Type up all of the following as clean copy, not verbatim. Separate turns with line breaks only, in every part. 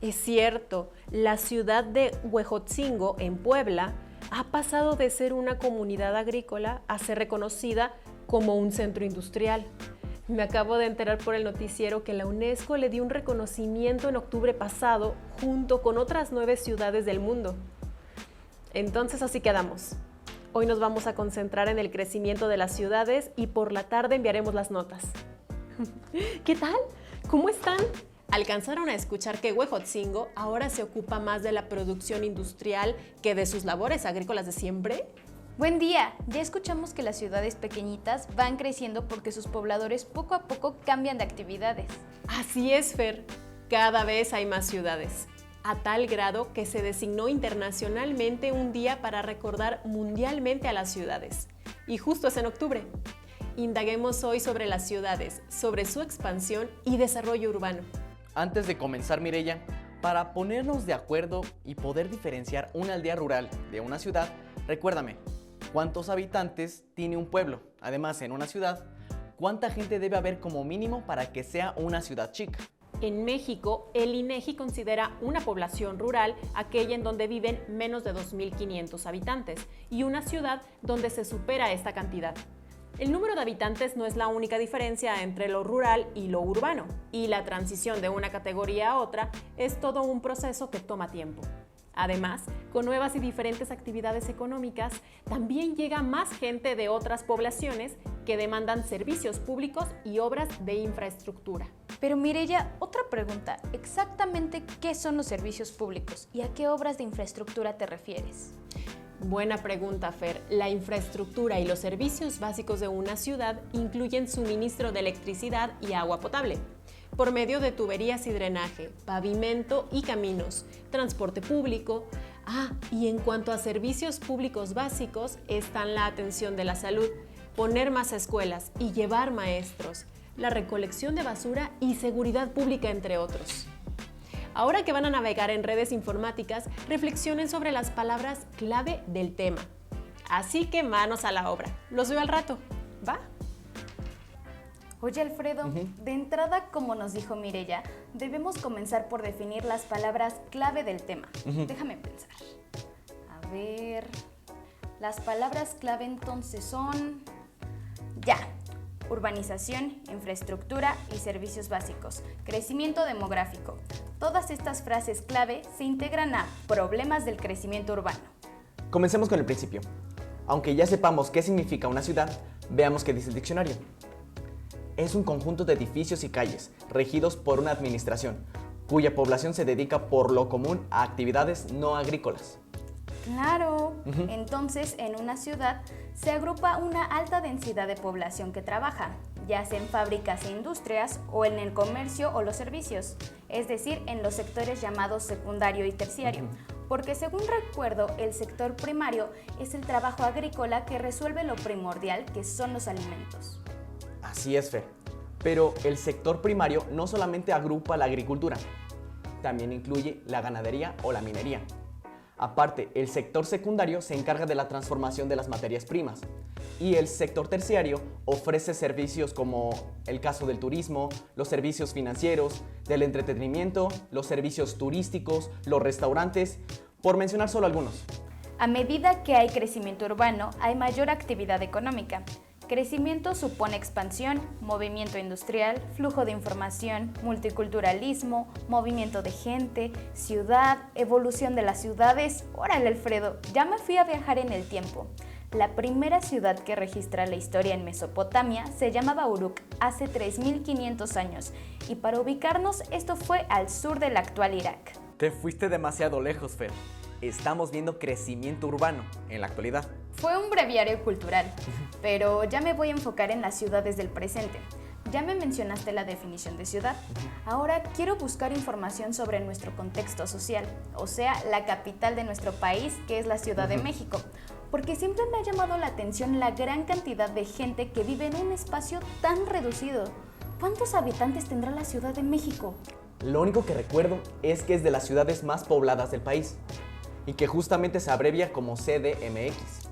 Es cierto, la ciudad de Huejotzingo, en Puebla, ha pasado de ser una comunidad agrícola a ser reconocida como un centro industrial. Me acabo de enterar por el noticiero que la UNESCO le dio un reconocimiento en octubre pasado junto con otras 9 ciudades del mundo. Entonces así quedamos. Hoy nos vamos a concentrar en el crecimiento de las ciudades y por la tarde enviaremos las notas. ¿Qué tal? ¿Cómo están? ¿Alcanzaron a escuchar que Huejotzingo ahora se ocupa más de la producción industrial que de sus labores agrícolas de siempre?
Buen día, ya escuchamos que las ciudades pequeñitas van creciendo porque sus pobladores poco a poco cambian de actividades.
Así es, Fer. Cada vez hay más ciudades, a tal grado que se designó internacionalmente un día para recordar mundialmente a las ciudades. Y justo es en octubre. Indaguemos hoy sobre las ciudades, sobre su expansión y desarrollo urbano.
Antes de comenzar, Mireya, para ponernos de acuerdo y poder diferenciar una aldea rural de una ciudad, recuérdame, ¿cuántos habitantes tiene un pueblo? Además, en una ciudad, ¿cuánta gente debe haber como mínimo para que sea una ciudad chica?
En México, el INEGI considera una población rural aquella en donde viven menos de 2.500 habitantes y una ciudad donde se supera esta cantidad. El número de habitantes no es la única diferencia entre lo rural y lo urbano, y la transición de una categoría a otra es todo un proceso que toma tiempo. Además, con nuevas y diferentes actividades económicas, también llega más gente de otras poblaciones que demandan servicios públicos y obras de infraestructura.
Pero Mireya, otra pregunta, ¿exactamente qué son los servicios públicos y a qué obras de infraestructura te refieres?
Buena pregunta, Fer. La infraestructura y los servicios básicos de una ciudad incluyen suministro de electricidad y agua potable, por medio de tuberías y drenaje, pavimento y caminos, transporte público. Y en cuanto a servicios públicos básicos, están la atención de la salud, poner más escuelas y llevar maestros, la recolección de basura y seguridad pública, entre otros. Ahora que van a navegar en redes informáticas, reflexionen sobre las palabras clave del tema. Así que manos a la obra. Los veo al rato. ¿Va?
Oye, Alfredo, de entrada, como nos dijo Mireya, debemos comenzar por definir las palabras clave del tema. Déjame pensar. A ver, las palabras clave entonces son... Ya. Urbanización, infraestructura y servicios básicos, crecimiento demográfico. Todas estas frases clave se integran a problemas del crecimiento urbano.
Comencemos con el principio. Aunque ya sepamos qué significa una ciudad, veamos qué dice el diccionario. Es un conjunto de edificios y calles, regidos por una administración, cuya población se dedica por lo común a actividades no agrícolas.
Claro, entonces en una ciudad se agrupa una alta densidad de población que trabaja, ya sea en fábricas e industrias o en el comercio o los servicios, es decir, en los sectores llamados secundario y terciario, porque según recuerdo, el sector primario es el trabajo agrícola que resuelve lo primordial, que son los alimentos.
Así es, Fer. Pero el sector primario no solamente agrupa la agricultura, también incluye la ganadería o la minería. Aparte, el sector secundario se encarga de la transformación de las materias primas y el sector terciario ofrece servicios como el caso del turismo, los servicios financieros, del entretenimiento, los servicios turísticos, los restaurantes, por mencionar solo algunos.
A medida que hay crecimiento urbano, hay mayor actividad económica. Crecimiento supone expansión, movimiento industrial, flujo de información, multiculturalismo, movimiento de gente, ciudad, evolución de las ciudades. Órale, Alfredo, ya me fui a viajar en el tiempo. La primera ciudad que registra la historia en Mesopotamia se llamaba Uruk hace 3.500 años y para ubicarnos esto fue al sur del actual Irak.
Te fuiste demasiado lejos, Fer. Estamos viendo crecimiento urbano en la actualidad.
Fue un breviario cultural, pero ya me voy a enfocar en las ciudades del presente. Ya me mencionaste la definición de ciudad. Ahora quiero buscar información sobre nuestro contexto social, o sea, la capital de nuestro país, que es la Ciudad de México, porque siempre me ha llamado la atención la gran cantidad de gente que vive en un espacio tan reducido. ¿Cuántos habitantes tendrá la Ciudad de México?
Lo único que recuerdo es que es de las ciudades más pobladas del país y que justamente se abrevia como CDMX.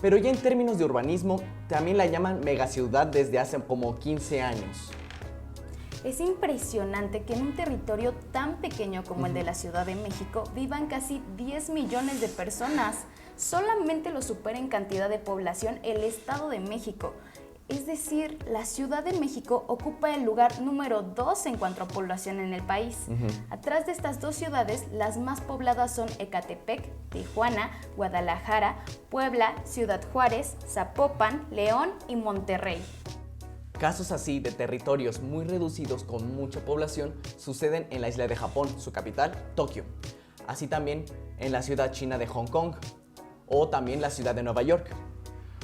Pero ya en términos de urbanismo, también la llaman megaciudad desde hace como 15 años.
Es impresionante que en un territorio tan pequeño como el de la Ciudad de México vivan casi 10 millones de personas. Solamente lo supera en cantidad de población el Estado de México. Es decir, la Ciudad de México ocupa el lugar número 2 en cuanto a población en el país. Atrás de estas dos ciudades, las más pobladas son Ecatepec, Tijuana, Guadalajara, Puebla, Ciudad Juárez, Zapopan, León y Monterrey.
Casos así de territorios muy reducidos con mucha población suceden en la isla de Japón, su capital, Tokio. Así también en la ciudad china de Hong Kong o también la ciudad de Nueva York.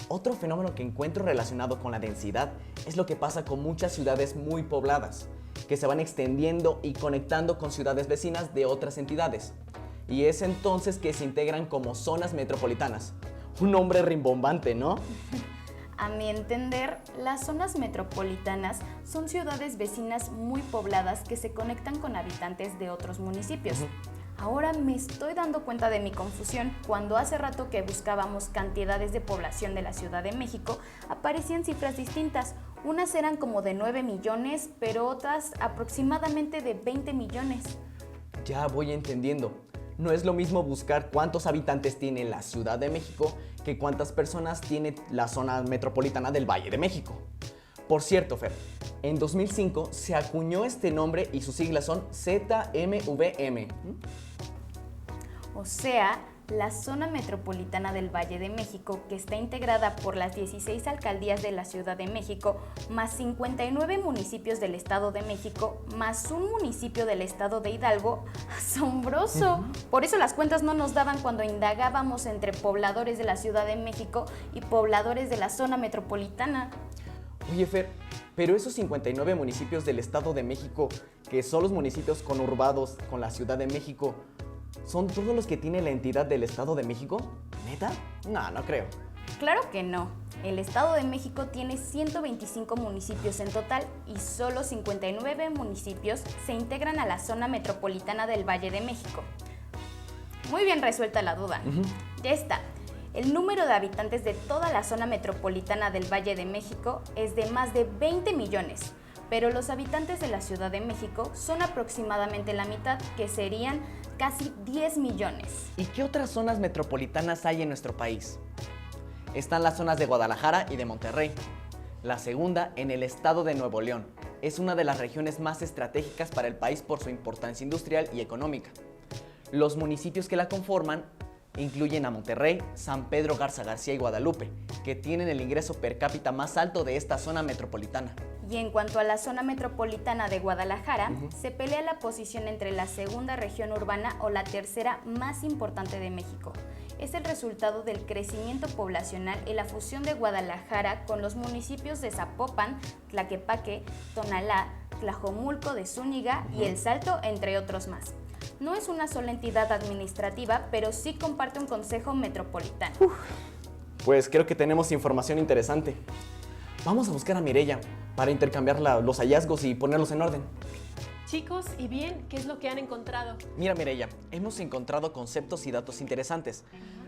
Otro fenómeno que encuentro relacionado con la densidad es lo que pasa con muchas ciudades muy pobladas, que se van extendiendo y conectando con ciudades vecinas de otras entidades. Y es entonces que se integran como zonas metropolitanas. Un nombre rimbombante, ¿no?
A mi entender, las zonas metropolitanas son ciudades vecinas muy pobladas que se conectan con habitantes de otros municipios. Ahora me estoy dando cuenta de mi confusión cuando hace rato que buscábamos cantidades de población de la Ciudad de México, aparecían cifras distintas. Unas eran como de 9 millones, pero otras aproximadamente de 20 millones.
Ya voy entendiendo. No es lo mismo buscar cuántos habitantes tiene la Ciudad de México que cuántas personas tiene la zona metropolitana del Valle de México. Por cierto, Fer, en 2005 se acuñó este nombre y sus siglas son ZMVM.
O sea, la zona metropolitana del Valle de México, que está integrada por las 16 alcaldías de la Ciudad de México, más 59 municipios del Estado de México, más un municipio del Estado de Hidalgo. ¡Asombroso! Por eso las cuentas no nos daban cuando indagábamos entre pobladores de la Ciudad de México y pobladores de la zona metropolitana.
Oye, Fer, pero esos 59 municipios del Estado de México, que son los municipios conurbados con la Ciudad de México, ¿son todos los que tiene la entidad del Estado de México? ¿Neta? No creo.
Claro que no. El Estado de México tiene 125 municipios en total y solo 59 municipios se integran a la zona metropolitana del Valle de México. Muy bien resuelta la duda. Ya está. El número de habitantes de toda la zona metropolitana del Valle de México es de más de 20 millones, pero los habitantes de la Ciudad de México son aproximadamente la mitad, que serían casi 10 millones.
¿Y qué otras zonas metropolitanas hay en nuestro país? Están las zonas de Guadalajara y de Monterrey. La segunda en el estado de Nuevo León. Es una de las regiones más estratégicas para el país por su importancia industrial y económica. Los municipios que la conforman incluyen a Monterrey, San Pedro Garza García y Guadalupe, que tienen el ingreso per cápita más alto de esta zona metropolitana.
Y en cuanto a la zona metropolitana de Guadalajara, se pelea la posición entre la segunda región urbana o la tercera más importante de México. Es el resultado del crecimiento poblacional y la fusión de Guadalajara con los municipios de Zapopan, Tlaquepaque, Tonalá, Tlajomulco de Zúñiga y El Salto, entre otros más. No es una sola entidad administrativa, pero sí comparte un consejo metropolitano.
Pues creo que tenemos información interesante. Vamos a buscar a Mireya para intercambiar los hallazgos y ponerlos en orden.
Chicos, ¿y bien? ¿Qué es lo que han encontrado?
Mira, Mireya, hemos encontrado conceptos y datos interesantes.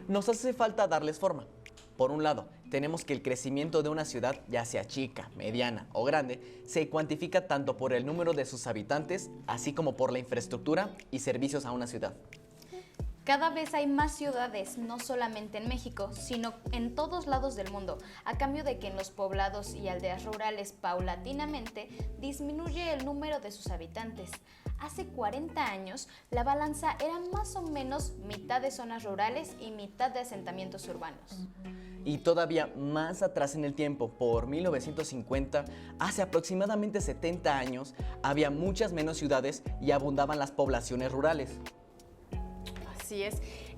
Nos hace falta darles forma. Por un lado, tenemos que el crecimiento de una ciudad, ya sea chica, mediana o grande, se cuantifica tanto por el número de sus habitantes, así como por la infraestructura y servicios a una ciudad.
Cada vez hay más ciudades, no solamente en México, sino en todos lados del mundo, a cambio de que en los poblados y aldeas rurales paulatinamente disminuye el número de sus habitantes. Hace 40 años, la balanza era más o menos mitad de zonas rurales y mitad de asentamientos urbanos.
Y todavía más atrás en el tiempo, por 1950, hace aproximadamente 70 años, había muchas menos ciudades y abundaban las poblaciones rurales.
Así es.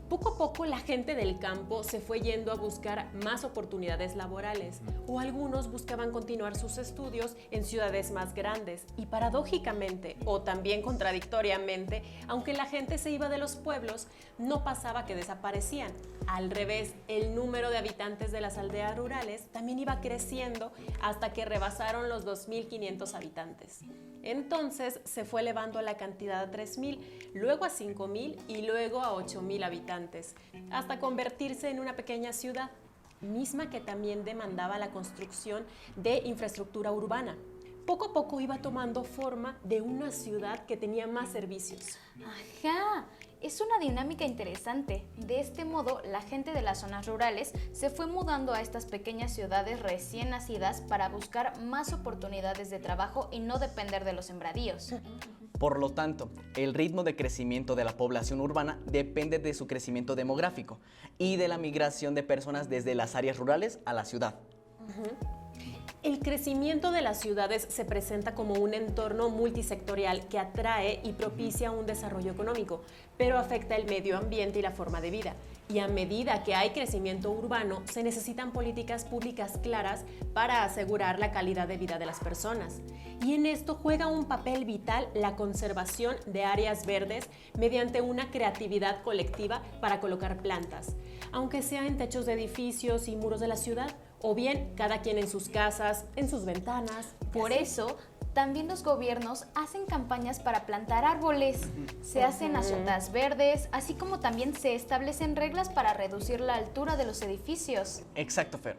Poco a poco la gente del campo se fue yendo a buscar más oportunidades laborales, o algunos buscaban continuar sus estudios en ciudades más grandes. Y paradójicamente, o también contradictoriamente, aunque la gente se iba de los pueblos, no pasaba que desaparecían. Al revés, el número de habitantes de las aldeas rurales también iba creciendo hasta que rebasaron los 2.500 habitantes. Entonces se fue elevando la cantidad a 3.000, luego a 5.000 y luego a 8.000 habitantes, hasta convertirse en una pequeña ciudad, misma que también demandaba la construcción de infraestructura urbana. poco a poco iba tomando forma de una ciudad que tenía más servicios.
Ajá, es una dinámica interesante. De este modo, la gente de las zonas rurales se fue mudando a estas pequeñas ciudades recién nacidas para buscar más oportunidades de trabajo y no depender de los sembradíos.
Por lo tanto, el ritmo de crecimiento de la población urbana depende de su crecimiento demográfico y de la migración de personas desde las áreas rurales a la ciudad.
El crecimiento de las ciudades se presenta como un entorno multisectorial que atrae y propicia un desarrollo económico, pero afecta el medio ambiente y la forma de vida. Y a medida que hay crecimiento urbano, se necesitan políticas públicas claras para asegurar la calidad de vida de las personas. Y en esto juega un papel vital la conservación de áreas verdes mediante una creatividad colectiva para colocar plantas, aunque sea en techos de edificios y muros de la ciudad, o bien cada quien en sus casas, en sus ventanas.
Por eso, también los gobiernos hacen campañas para plantar árboles, se hacen azotas verdes, así como también se establecen reglas para reducir la altura de los edificios.
Exacto, Fer.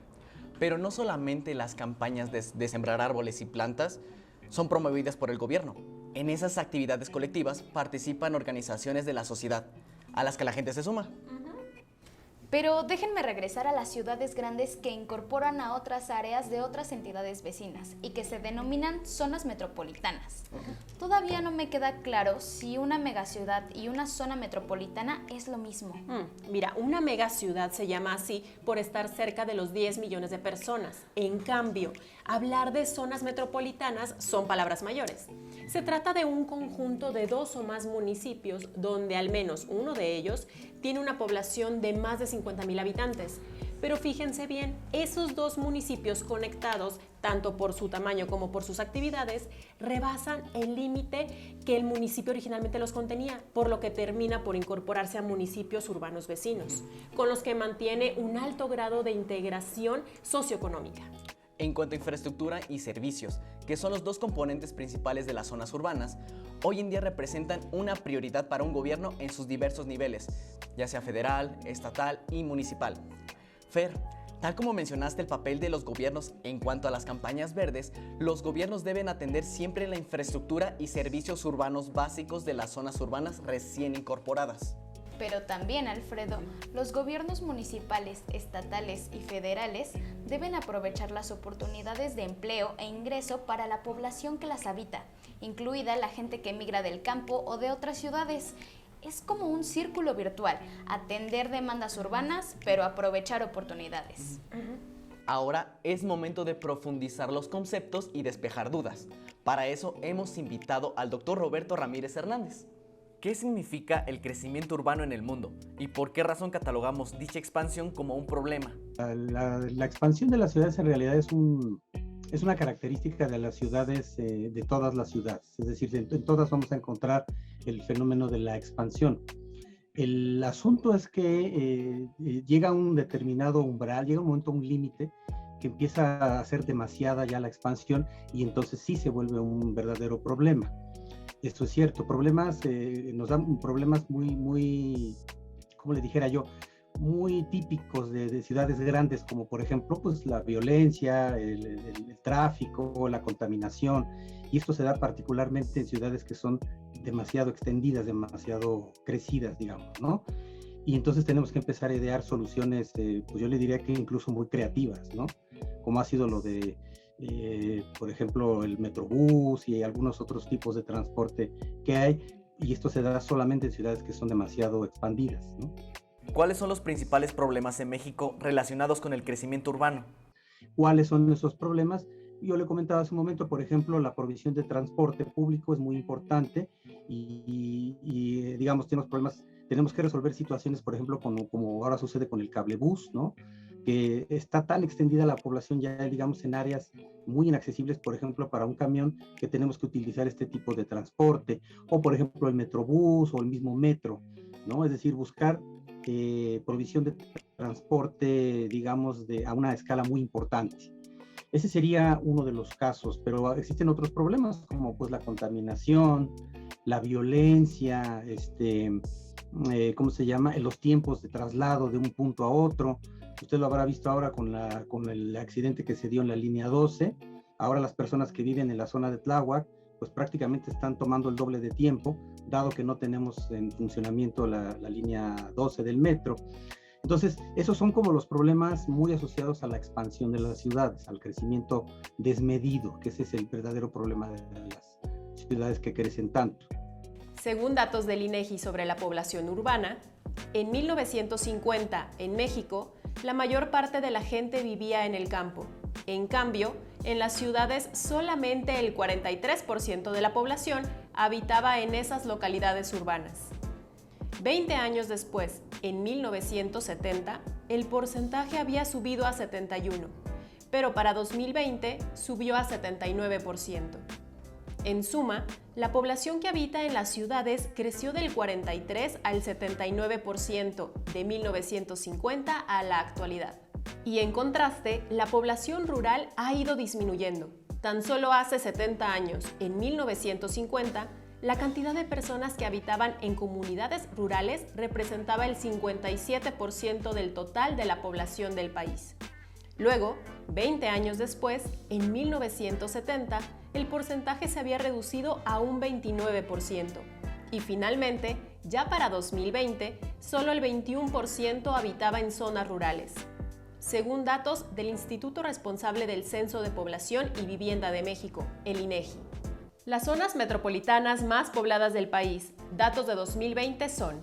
Pero no solamente las campañas de sembrar árboles y plantas son promovidas por el gobierno. En esas actividades colectivas participan organizaciones de la sociedad, a las que la gente se suma.
Pero déjenme regresar a las ciudades grandes que incorporan a otras áreas de otras entidades vecinas y que se denominan zonas metropolitanas. Todavía no me queda claro si una megaciudad y una zona metropolitana es lo mismo.
Mira, una megaciudad se llama así por estar cerca de los 10 millones de personas. En cambio, hablar de zonas metropolitanas son palabras mayores. Se trata de un conjunto de 2 o más municipios donde al menos uno de ellos tiene una población de más de 50,000 habitantes. Pero fíjense bien, esos 2 municipios conectados, tanto por su tamaño como por sus actividades, rebasan el límite que el municipio originalmente los contenía, por lo que termina por incorporarse a municipios urbanos vecinos, con los que mantiene un alto grado de integración socioeconómica.
En cuanto a infraestructura y servicios, que son los 2 componentes principales de las zonas urbanas, hoy en día representan una prioridad para un gobierno en sus diversos niveles, ya sea federal, estatal y municipal. Fer, tal como mencionaste el papel de los gobiernos en cuanto a las campañas verdes, los gobiernos deben atender siempre la infraestructura y servicios urbanos básicos de las zonas urbanas recién incorporadas.
Pero también, Alfredo, los gobiernos municipales, estatales y federales deben aprovechar las oportunidades de empleo e ingreso para la población que las habita, incluida la gente que emigra del campo o de otras ciudades. Es como un círculo virtual, atender demandas urbanas, pero aprovechar oportunidades.
Ahora es momento de profundizar los conceptos y despejar dudas. Para eso hemos invitado al Dr. Roberto Ramírez Hernández. ¿Qué significa el crecimiento urbano en el mundo? ¿Y por qué razón catalogamos dicha expansión como un problema?
La expansión de las ciudades en realidad es una característica de las ciudades, de todas las ciudades. Es decir, en todas vamos a encontrar el fenómeno de la expansión. El asunto es que llega a un determinado umbral, llega un momento, un límite, que empieza a ser demasiada ya la expansión y entonces sí se vuelve un verdadero problema. Esto es cierto, nos dan problemas muy, como le dijera yo, muy típicos de ciudades grandes, como por ejemplo pues, la violencia, el tráfico, la contaminación, y esto se da particularmente en ciudades que son demasiado extendidas, demasiado crecidas, digamos, ¿no? Y entonces tenemos que empezar a idear soluciones, pues yo le diría que incluso muy creativas, ¿no? Como ha sido lo de por ejemplo, el Metrobús y algunos otros tipos de transporte que hay, y esto se da solamente en ciudades que son demasiado expandidas, ¿no?
¿Cuáles son los principales problemas en México relacionados con el crecimiento urbano?
¿Cuáles son esos problemas? Yo le comentaba hace un momento, por ejemplo, la provisión de transporte público es muy importante y digamos, tenemos que resolver situaciones, por ejemplo, como ahora sucede con el cablebús, ¿no? Que está tan extendida la población ya, digamos, en áreas muy inaccesibles, por ejemplo, para un camión, que tenemos que utilizar este tipo de transporte, o por ejemplo el Metrobús o el mismo metro, ¿no? Es decir, buscar provisión de transporte, digamos, a una escala muy importante. Ese sería uno de los casos, pero existen otros problemas como pues la contaminación, la violencia, ¿cómo se llama? Los tiempos de traslado de un punto a otro. Usted lo habrá visto ahora con el accidente que se dio en la línea 12, Ahora las personas que viven en la zona de Tláhuac, pues prácticamente están tomando el doble de tiempo, dado que no tenemos en funcionamiento la línea 12 del metro. Entonces, esos son como los problemas muy asociados a la expansión de las ciudades, al crecimiento desmedido, que ese es el verdadero problema de las ciudades que crecen tanto.
Según datos del INEGI sobre la población urbana, en 1950, en México, la mayor parte de la gente vivía en el campo. En cambio, en las ciudades solamente el 43% de la población habitaba en esas localidades urbanas. 20 años después, en 1970, el porcentaje había subido a 71%, pero para 2020 subió a 79%. En suma, la población que habita en las ciudades creció del 43 al 79% de 1950 a la actualidad. Y en contraste, la población rural ha ido disminuyendo. Tan solo hace 70 años, en 1950, la cantidad de personas que habitaban en comunidades rurales representaba el 57% del total de la población del país. Luego, 20 años después, en 1970, el porcentaje se había reducido a un 29%. Y finalmente, ya para 2020, solo el 21% habitaba en zonas rurales. Según datos del Instituto Responsable del Censo de Población y Vivienda de México, el INEGI. Las zonas metropolitanas más pobladas del país, datos de 2020 son: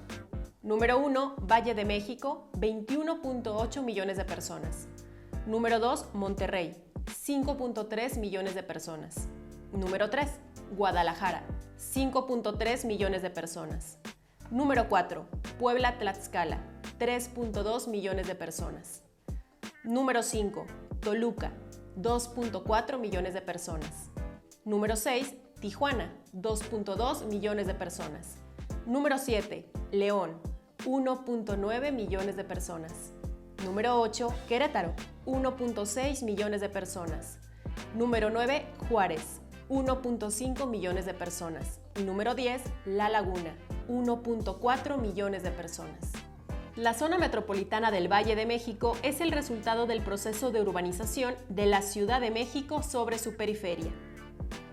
número 1, Valle de México, 21.8 millones de personas. Número 2, Monterrey, 5.3 millones de personas. Número 3, Guadalajara, 5.3 millones de personas. Número 4, Puebla-Tlaxcala, 3.2 millones de personas. Número 5, Toluca, 2.4 millones de personas. Número 6, Tijuana, 2.2 millones de personas. Número 7, León, 1.9 millones de personas. Número 8, Querétaro, 1.6 millones de personas. Número 9, Juárez, 1.5 millones de personas. Y número 10, La Laguna, 1.4 millones de personas. La zona metropolitana del Valle de México es el resultado del proceso de urbanización de la Ciudad de México sobre su periferia,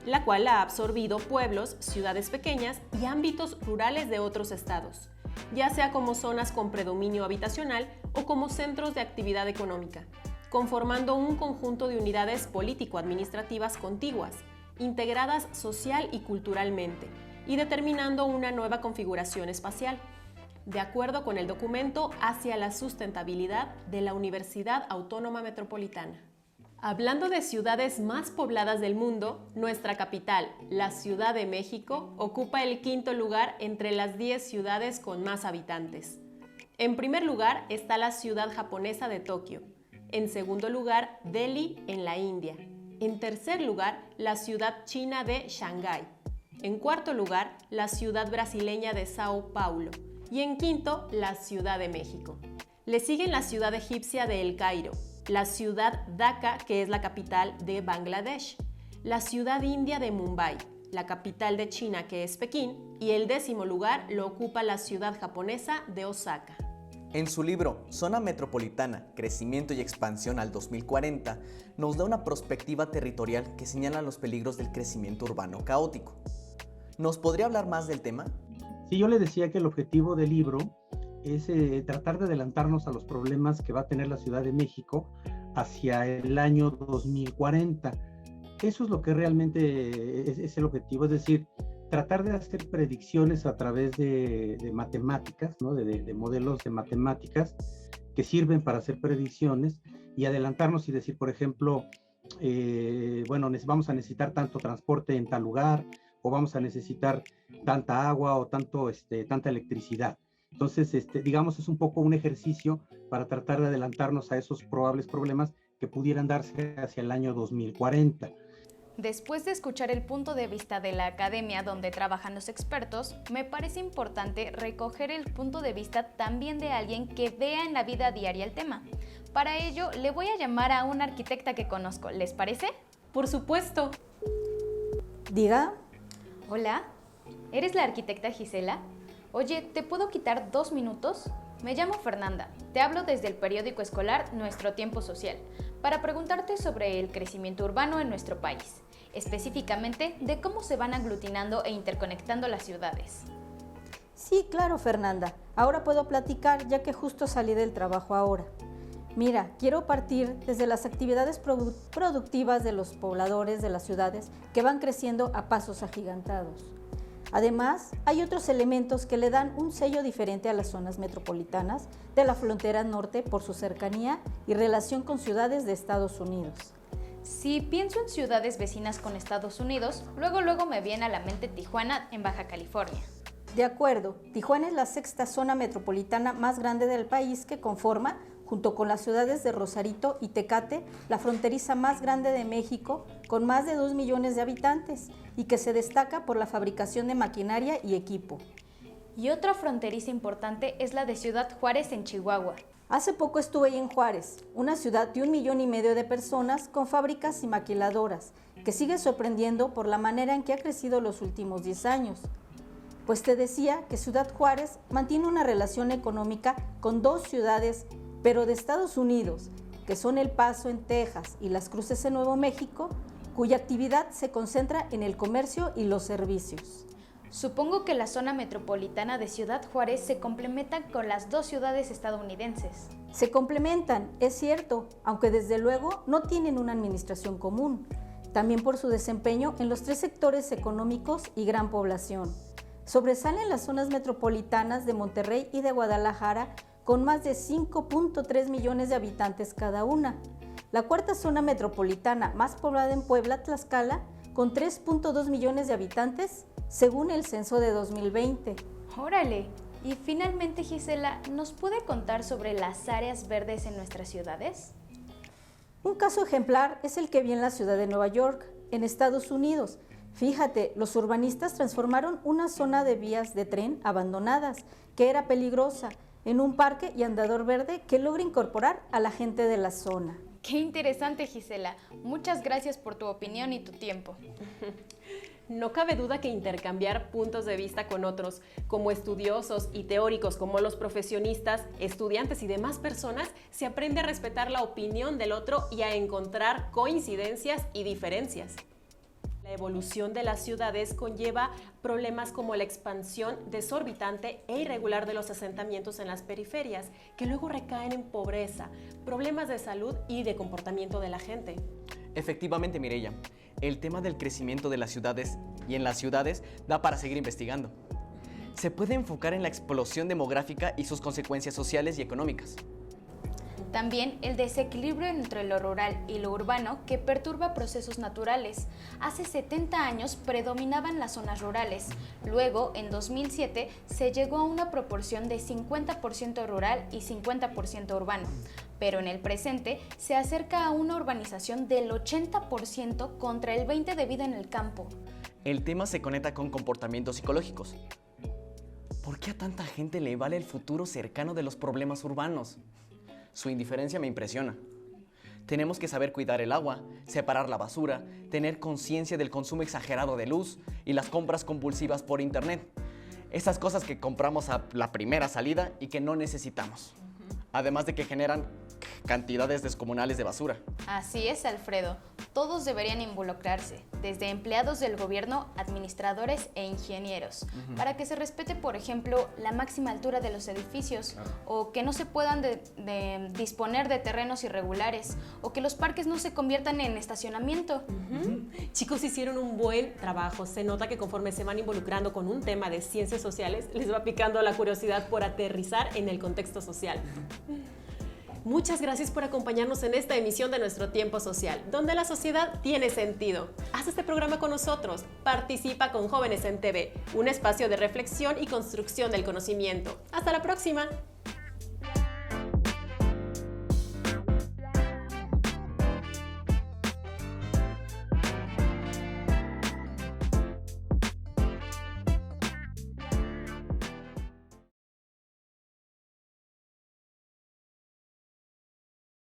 la cual ha absorbido pueblos, ciudades pequeñas y ámbitos rurales de otros estados, ya sea como zonas con predominio habitacional o como centros de actividad económica, conformando un conjunto de unidades político-administrativas contiguas, integradas social y culturalmente, y determinando una nueva configuración espacial, de acuerdo con el documento Hacia la Sustentabilidad de la Universidad Autónoma Metropolitana. Hablando de ciudades más pobladas del mundo, nuestra capital, la Ciudad de México, ocupa el 5º lugar entre las 10 ciudades con más habitantes. En primer lugar está la ciudad japonesa de Tokio. En segundo lugar, Delhi, en la India. En tercer lugar, la ciudad china de Shanghái. En cuarto lugar, la ciudad brasileña de Sao Paulo. Y en quinto, la Ciudad de México. Le siguen la ciudad egipcia de El Cairo, la ciudad Dhaka, que es la capital de Bangladesh, la ciudad india de Mumbai, la capital de China, que es Pekín, y el 10º lugar lo ocupa la ciudad japonesa de Osaka.
En su libro Zona Metropolitana, Crecimiento y Expansión al 2040, nos da una perspectiva territorial que señala los peligros del crecimiento urbano caótico. ¿Nos podría hablar más del tema?
Sí, yo le decía que el objetivo del libro es tratar de adelantarnos a los problemas que va a tener la Ciudad de México hacia el año 2040. Eso es lo que realmente es el objetivo, es decir, tratar de hacer predicciones a través de matemáticas, ¿no? de modelos de matemáticas que sirven para hacer predicciones y adelantarnos y decir, por ejemplo, vamos a necesitar tanto transporte en tal lugar, o vamos a necesitar tanta agua o tanta electricidad. Entonces, digamos, es un poco un ejercicio para tratar de adelantarnos a esos probables problemas que pudieran darse hacia el año 2040.
Después de escuchar el punto de vista de la academia donde trabajan los expertos, me parece importante recoger el punto de vista también de alguien que vea en la vida diaria el tema. Para ello, le voy a llamar a una arquitecta que conozco. ¿Les parece?
Por supuesto.
Diga.
Hola, ¿eres la arquitecta Gisela? Oye, ¿te puedo quitar 2 minutos? Me llamo Fernanda, te hablo desde el periódico escolar Nuestro Tiempo Social, para preguntarte sobre el crecimiento urbano en nuestro país, específicamente de cómo se van aglutinando e interconectando las ciudades.
Sí, claro, Fernanda. Ahora puedo platicar ya que justo salí del trabajo ahora. Mira, quiero partir desde las actividades productivas de los pobladores de las ciudades que van creciendo a pasos agigantados. Además, hay otros elementos que le dan un sello diferente a las zonas metropolitanas de la frontera norte por su cercanía y relación con ciudades de Estados Unidos.
Si pienso en ciudades vecinas con Estados Unidos, luego me viene a la mente Tijuana en Baja California.
De acuerdo, Tijuana es la sexta zona metropolitana más grande del país que conforma, junto con las ciudades de Rosarito y Tecate, la fronteriza más grande de México, con más de 2 millones de habitantes, y que se destaca por la fabricación de maquinaria y equipo.
Y otra fronteriza importante es la de Ciudad Juárez en Chihuahua.
Hace poco estuve ahí en Juárez, una ciudad de 1,5 millones de personas con fábricas y maquiladoras, que sigue sorprendiendo por la manera en que ha crecido los últimos 10 años. Pues te decía que Ciudad Juárez mantiene una relación económica con 2 ciudades, pero de Estados Unidos, que son El Paso en Texas y Las Cruces en Nuevo México, cuya actividad se concentra en el comercio y los servicios.
Supongo que la zona metropolitana de Ciudad Juárez se complementa con las 2 ciudades estadounidenses.
Se complementan, es cierto, aunque desde luego no tienen una administración común, también por su desempeño en los 3 sectores económicos y gran población. Sobresalen las zonas metropolitanas de Monterrey y de Guadalajara, con más de 5.3 millones de habitantes cada una. La cuarta zona metropolitana más poblada en Puebla, Tlaxcala, con 3.2 millones de habitantes, según el censo de 2020.
¡Órale! Y finalmente, Gisela, ¿nos puede contar sobre las áreas verdes en nuestras ciudades?
Un caso ejemplar es el que vi en la ciudad de Nueva York, en Estados Unidos. Fíjate, los urbanistas transformaron una zona de vías de tren abandonadas, que era peligrosa, en un parque y andador verde que logra incorporar a la gente de la zona.
¡Qué interesante, Gisela! Muchas gracias por tu opinión y tu tiempo.
No cabe duda que intercambiar puntos de vista con otros, como estudiosos y teóricos, como los profesionistas, estudiantes y demás personas, se aprende a respetar la opinión del otro y a encontrar coincidencias y diferencias. La evolución de las ciudades conlleva problemas como la expansión desorbitante e irregular de los asentamientos en las periferias, que luego recaen en pobreza, problemas de salud y de comportamiento de la gente.
Efectivamente, Mireya, el tema del crecimiento de las ciudades y en las ciudades da para seguir investigando. Se puede enfocar en la explosión demográfica y sus consecuencias sociales y económicas.
También el desequilibrio entre lo rural y lo urbano que perturba procesos naturales. Hace 70 años predominaban las zonas rurales. Luego, en 2007, se llegó a una proporción de 50% rural y 50% urbano. Pero en el presente se acerca a una urbanización del 80% contra el 20% de vida en el campo.
El tema se conecta con comportamientos psicológicos. ¿Por qué a tanta gente le vale el futuro cercano de los problemas urbanos? Su indiferencia me impresiona. Tenemos que saber cuidar el agua, separar la basura, tener conciencia del consumo exagerado de luz y las compras compulsivas por internet. Esas cosas que compramos a la primera salida y que no necesitamos. Además de que generan cantidades descomunales de basura.
Así es, Alfredo. Todos deberían involucrarse, desde empleados del gobierno, administradores e ingenieros, para que se respete, por ejemplo, la máxima altura de los edificios, o que no se puedan disponer de terrenos irregulares, o que los parques no se conviertan en estacionamiento.
Chicos, hicieron un buen trabajo. Se nota que conforme se van involucrando con un tema de ciencias sociales, les va picando la curiosidad por aterrizar en el contexto social. Muchas gracias por acompañarnos en esta emisión de Nuestro Tiempo Social, donde la sociedad tiene sentido. Haz este programa con nosotros. Participa con Jóvenes en TV, un espacio de reflexión y construcción del conocimiento. ¡Hasta la próxima!